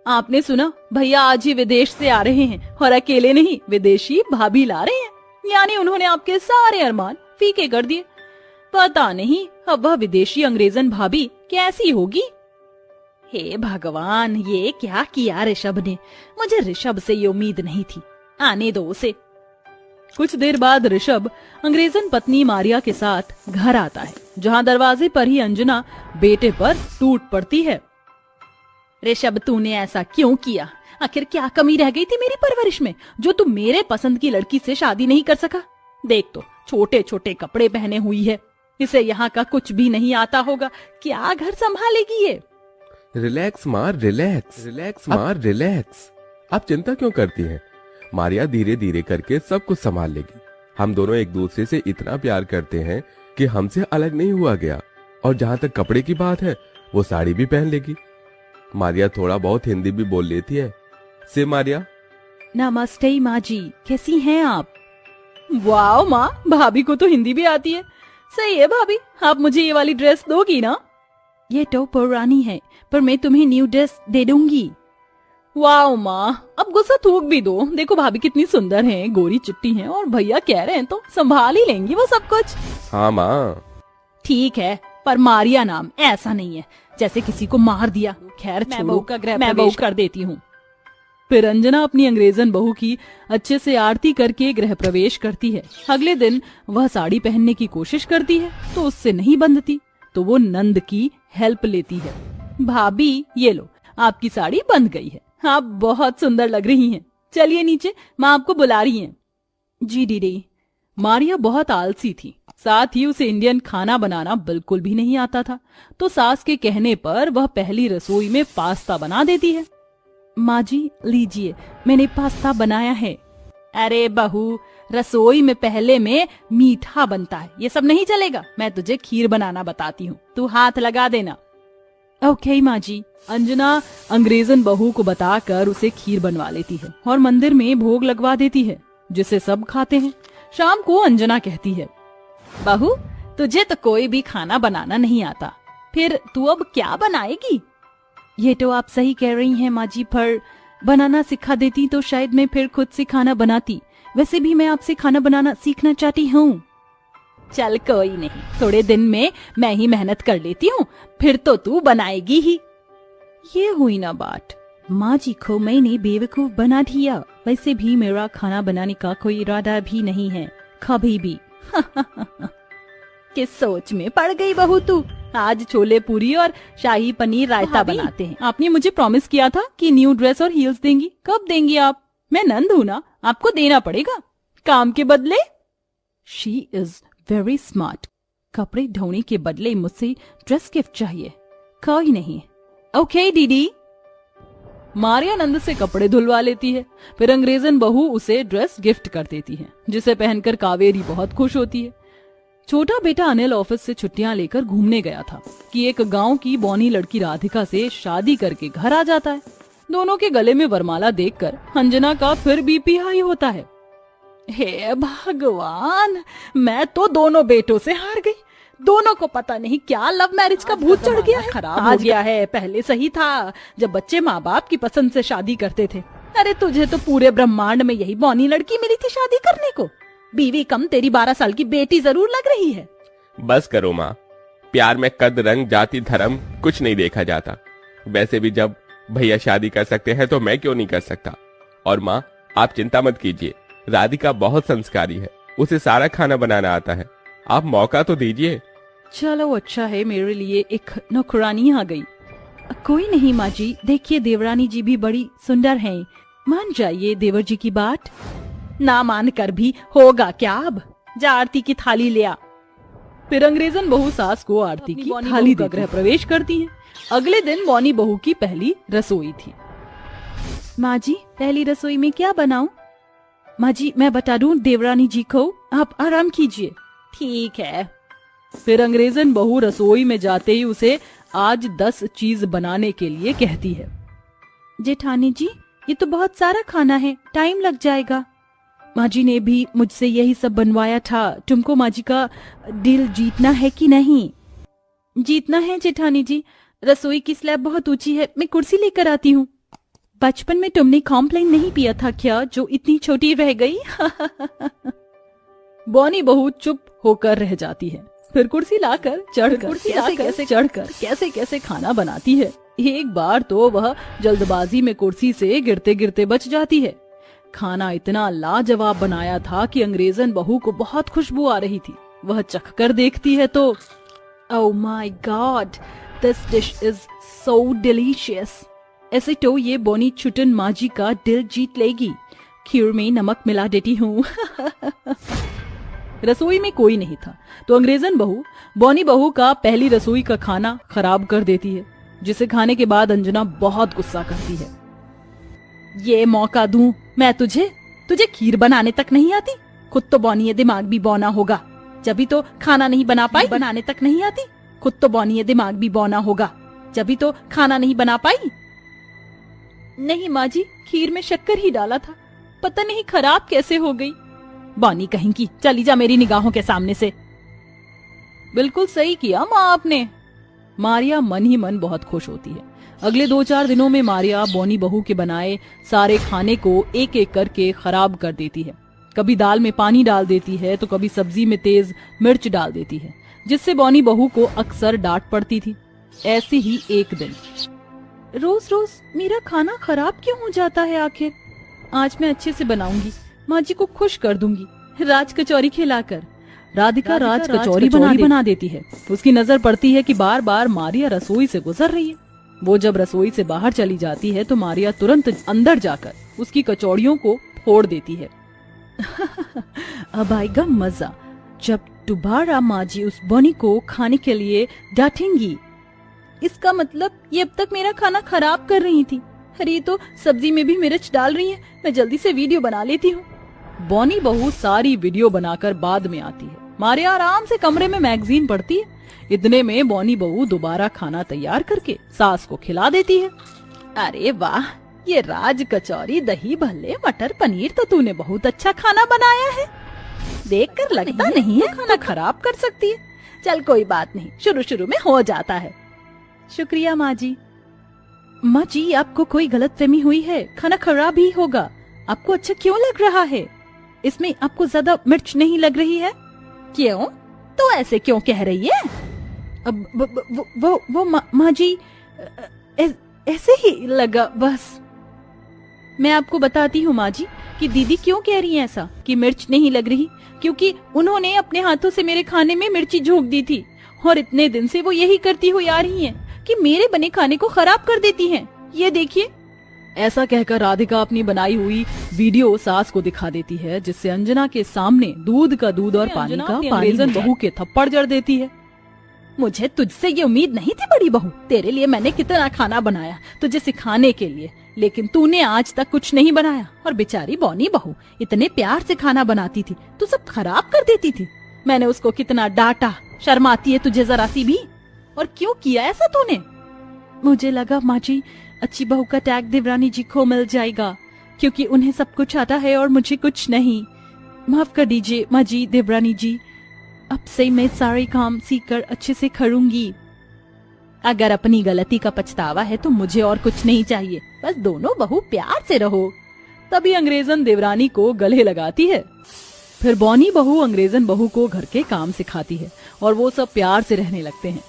आपने सुना, भैया आज ही विदेश से आ रहे हैं और अकेले नहीं, विदेशी भाभी ला रहे हैं। यानी उन्होंने आपके सारे अरमान फीके कर दिए। पता नहीं अब वह विदेशी अंग्रेजन भाभी कैसी होगी। हे भगवान, ये क्या किया ऋषभ ने। मुझे ऋषभ से ये उम्मीद नहीं थी। आने दो उसे। कुछ देर बाद ऋषभ अंग्रेजन पत्नी मारिया के साथ घर आता है, जहाँ दरवाजे पर ही अंजना बेटे पर टूट पड़ती है। ऋषभ, तूने ऐसा क्यों किया? आखिर क्या कमी रह गई थी मेरी परवरिश में जो तू मेरे पसंद की लड़की से शादी नहीं कर सका? देख तो, छोटे छोटे कपड़े पहने हुई है। इसे यहाँ का कुछ भी नहीं आता होगा। क्या घर संभालेगी ये? रिलैक्स माँ, रिलैक्स। आप चिंता क्यों करती हैं? मारिया धीरे धीरे करके सब कुछ संभाल लेगी। हम दोनों एक दूसरे से इतना प्यार करते हैं कि हमसे अलग नहीं हुआ गया। और जहाँ तक कपड़े की बात है, वो साड़ी भी पहन लेगी। मारिया थोड़ा बहुत हिंदी भी बोल लेती है। से मारिया। नमस्ते माँ जी, कैसी हैं आप? वाह माँ, भाभी को तो हिंदी भी आती है। सही है भाभी, आप मुझे ये वाली ड्रेस दोगी ना? ये तो पुरानी है, पर मैं तुम्हें न्यू ड्रेस दे दूंगी। वाह माँ, अब गुस्सा थूक भी दो। देखो भाभी कितनी सुंदर हैं, गोरी चिट्टी हैं, और भैया कह रहे हैं तो संभाल ही लेंगी वो सब कुछ। हाँ माँ। ठीक है, पर मारिया नाम ऐसा नहीं है जैसे किसी को मार दिया। खैर छोड़ो, मैं बहू कर देती हूँ। फिर अंजना अपनी अंग्रेजन बहू की अच्छे से आरती करके गृह प्रवेश करती है। अगले दिन वह साड़ी पहनने की कोशिश करती है तो उससे नहीं बंधती, तो वो नंद की हेल्प लेती है। भाभी ये लो, आपकी साड़ी बंध गई है। आप बहुत सुंदर लग रही हैं। चलिए नीचे, माँ आपको बुला रही हैं। जी दीदी। मारिया बहुत आलसी थी, साथ ही उसे इंडियन खाना बनाना बिल्कुल भी नहीं आता था, तो सास के कहने पर वह पहली रसोई में पास्ता बना देती है। माँ जी लीजिए, मैंने पास्ता बनाया है। अरे बहू, रसोई में पहले में मीठा बनता है, ये सब नहीं चलेगा। मैं तुझे खीर बनाना बताती हूँ, तू हाथ लगा देना। ओके माँ जी। अंजना अंग्रेजन बहू को बताकर उसे खीर बनवा लेती है और मंदिर में भोग लगवा देती है, जिसे सब खाते हैं। शाम को अंजना कहती है, बहू तुझे तो कोई भी खाना बनाना नहीं आता, फिर तू अब क्या बनाएगी? ये तो आप सही कह रही हैं माँ जी, पर बनाना सिखा देती तो शायद मैं फिर खुद से खाना बनाती। वैसे भी मैं आपसे खाना बनाना सीखना चाहती हूँ। चल कोई नहीं, थोड़े दिन में मैं ही मेहनत कर लेती हूँ, फिर तो तू बनाएगी ही। ये हुई ना बात, माँ जी को मैंने बेवकूफ बना दिया। वैसे भी मेरा खाना बनाने का कोई इरादा भी नहीं है, कभी भी। किस सोच में पड़ गई बहू तू? आज छोले पूरी और शाही पनीर रायता बनाते हैं। आपने मुझे प्रॉमिस किया था कि न्यू ड्रेस और हील्स देंगी। कब देंगी आप? मैं नंद हूँ ना, आपको देना पड़ेगा काम के बदले। She is very smart. कपड़े धोने के बदले मुझसे ड्रेस गिफ्ट चाहिए। कोई नहीं। ओके दीदी। मारिया नंद से कपड़े धुलवा लेती है, फिर अंग्रेजन बहू उसे ड्रेस गिफ्ट कर देती है, जिसे पहनकर कावेरी बहुत खुश होती है। छोटा बेटा अनिल ऑफिस से छुट्टियां लेकर घूमने गया था कि एक गांव की बौनी लड़की राधिका से शादी करके घर आ जाता है। दोनों के गले में वरमाला देखकर अंजना का फिर बीपी हाई होता है। हे भगवान, मैं तो दोनों बेटों से हार गई। दोनों को पता नहीं क्या लव मैरिज का भूत चढ़ गया है, खराब हो गया है। पहले सही था जब बच्चे माँ बाप की पसंद से शादी करते थे। अरे तुझे तो पूरे ब्रह्मांड में यही बौनी लड़की मिली थी शादी करने को। बीवी कम तेरी 12 साल की बेटी जरूर लग रही है। बस करो माँ, प्यार में कद, रंग, जाति, धर्म कुछ नहीं देखा जाता। वैसे भी जब भैया शादी कर सकते हैं तो मैं क्यों नहीं कर सकता। और माँ आप चिंता मत कीजिए, राधिका बहुत संस्कारी है, उसे सारा खाना बनाना आता है। आप मौका तो दीजिए। चलो अच्छा है, मेरे लिए एक नौकरानी आ गई। कोई नहीं माँ जी, देखिए देवरानी जी भी बड़ी सुंदर हैं, मान जाइए देवर जी की बात। ना मान कर भी होगा क्या? अब जा आरती की थाली ले आ। फिर अंग्रेजन बहू सास को आरती की थाली का गृह प्रवेश करती है। अगले दिन बौनी बहू की पहली रसोई थी। माँ जी पहली रसोई में क्या बनाऊं? माँ जी मैं बता दूं देवरानी जी को, आप आराम कीजिए। ठीक है। फिर अंग्रेजन बहू रसोई में जाते ही उसे आज 10 चीज बनाने के लिए कहती है। जेठानी जी ये तो बहुत सारा खाना है, टाइम लग जाएगा। माँ जी ने भी मुझसे यही सब बनवाया था। तुमको माँ जी का दिल जीतना है कि नहीं? जीतना है जेठानी जी। रसोई की स्लैब बहुत ऊंची है, मैं कुर्सी लेकर आती हूँ। बचपन में तुमने कॉम्प्लेन नहीं पिया था क्या जो इतनी छोटी रह गई? बॉनी बहू चुप होकर रह जाती है, फिर कुर्सी लाकर चढ़कर कैसे कैसे खाना बनाती है। एक बार तो वह जल्दबाजी में कुर्सी से गिरते गिरते बच जाती है। खाना इतना लाजवाब बनाया था कि अंग्रेजन बहू को बहुत खुशबू आ रही थी। वह चख कर देखती है तो oh my God, this dish is so delicious. ऐसे तो ये बॉनी छुटन माजी का दिल जीत लेगी। खीर में नमक मिला देती हूँ। रसोई में कोई नहीं था तो अंग्रेजन बहू बॉनी बहू का पहली रसोई का खाना खराब कर देती है, जिसे खाने के बाद अंजना बहुत गुस्सा करती है। ये मौका दूं मैं तुझे खीर बनाने तक नहीं आती? खुद तो बॉनी दिमाग भी बौना होगा, जभी तो खाना नहीं बना पाई। बनाने तक नहीं आती? खुद तो बॉनी दिमाग भी बौना होगा, जभी तो खाना नहीं बना पाई। नहीं माँ जी, खीर में शक्कर ही डाला था, पता नहीं खराब कैसे हो गई। बॉनी कहीं की, चली जा मेरी निगाहों के सामने से। बिल्कुल सही किया माँ आपने। मारिया मन ही मन बहुत खुश होती है। अगले 2-4 दिनों में मारिया बॉनी बहू के बनाए सारे खाने को एक एक करके खराब कर देती है। कभी दाल में पानी डाल देती है तो कभी सब्जी में तेज मिर्च डाल देती है, जिससे बॉनी बहू को अक्सर डांट पड़ती थी। ऐसे ही एक दिन, रोज रोज मेरा खाना खराब क्यों हो जाता है आखिर? आज मैं अच्छे से बनाऊंगी, माँ जी को खुश कर दूंगी राज कचौरी खिलाकर। राधिका राज कचौरी बना देती है। उसकी नजर पड़ती है कि बार बार मारिया रसोई से गुजर रही है। वो जब रसोई से बाहर चली जाती है तो मारिया तुरंत अंदर जाकर उसकी कचौड़ियों को फोड़ देती है। अब आएगा मजा जब दोबारा माँ जी उस बॉनी को खाने के लिए डांटेंगी। इसका मतलब ये अब तक मेरा खाना खराब कर रही थी। अरे तो सब्जी में भी मिर्च डाल रही है, मैं जल्दी से वीडियो बना लेती हूँ। बॉनी बहू सारी वीडियो बनाकर बाद में आती है। मारिया आराम से कमरे में मैगजीन पढ़ती है। इतने में बॉनी बहू दोबारा खाना तैयार करके सास को खिला देती है। अरे वाह, ये राज कचौरी दही भल्ले मटर पनीर तो तूने बहुत अच्छा खाना बनाया है। देखकर लगता नहीं है खाना खराब कर सकती है। चल कोई बात नहीं, शुरू शुरू में हो जाता है। शुक्रिया माँ जी। माँ जी, आपको कोई गलतफहमी हुई है, खाना खराब ही होगा। आपको अच्छा क्यों लग रहा है? इसमें आपको ज्यादा मिर्च नहीं लग रही है? क्यों? तो ऐसे क्यों कह रही है? अब वो माँ जी, ऐसे ही लगा बस। मैं आपको बताती हूँ माँ जी कि दीदी क्यों कह रही है ऐसा कि मिर्च नहीं लग रही, क्योंकि उन्होंने अपने हाथों से मेरे खाने में मिर्ची झोंक दी थी और इतने दिन से वो यही करती हुई आ रही हैं कि मेरे बने खाने को खराब कर देती हैं। ये देखिए। ऐसा कहकर राधिका अपनी बनाई हुई वीडियो सास को दिखा देती है, जिससे अंजना के सामने दूध का दूध और पानी का पानी बहू के थप्पड़ जड़ देती है। मुझे तुझसे ये उम्मीद नहीं थी बड़ी बहू। तेरे लिए मैंने कितना खाना बनाया तुझे सिखाने के लिए, लेकिन तूने आज तक कुछ नहीं बनाया। और बेचारी बॉनी बहू इतने प्यार से खाना बनाती थी, तू सब खराब कर देती थी। मैंने उसको कितना डांटा, शर्माती है तुझे जरा सी भी? और क्यों किया ऐसा तूने? मुझे लगा माँ जी अच्छी बहू का टैग देवरानी जी को मिल जाएगा, क्योंकि उन्हें सब कुछ आता है और मुझे कुछ नहीं। माफ कर दीजिए माँ जी, देवरानी जी, अब से मैं सारे काम सीखकर अच्छे से करूंगी। अगर अपनी गलती का पछतावा है तो मुझे और कुछ नहीं चाहिए, बस दोनों बहू प्यार से रहो। तभी अंग्रेजन देवरानी को गले लगाती है। फिर बॉनी बहू अंग्रेजन बहू को घर के काम सिखाती है और वो सब प्यार से रहने लगते हैं।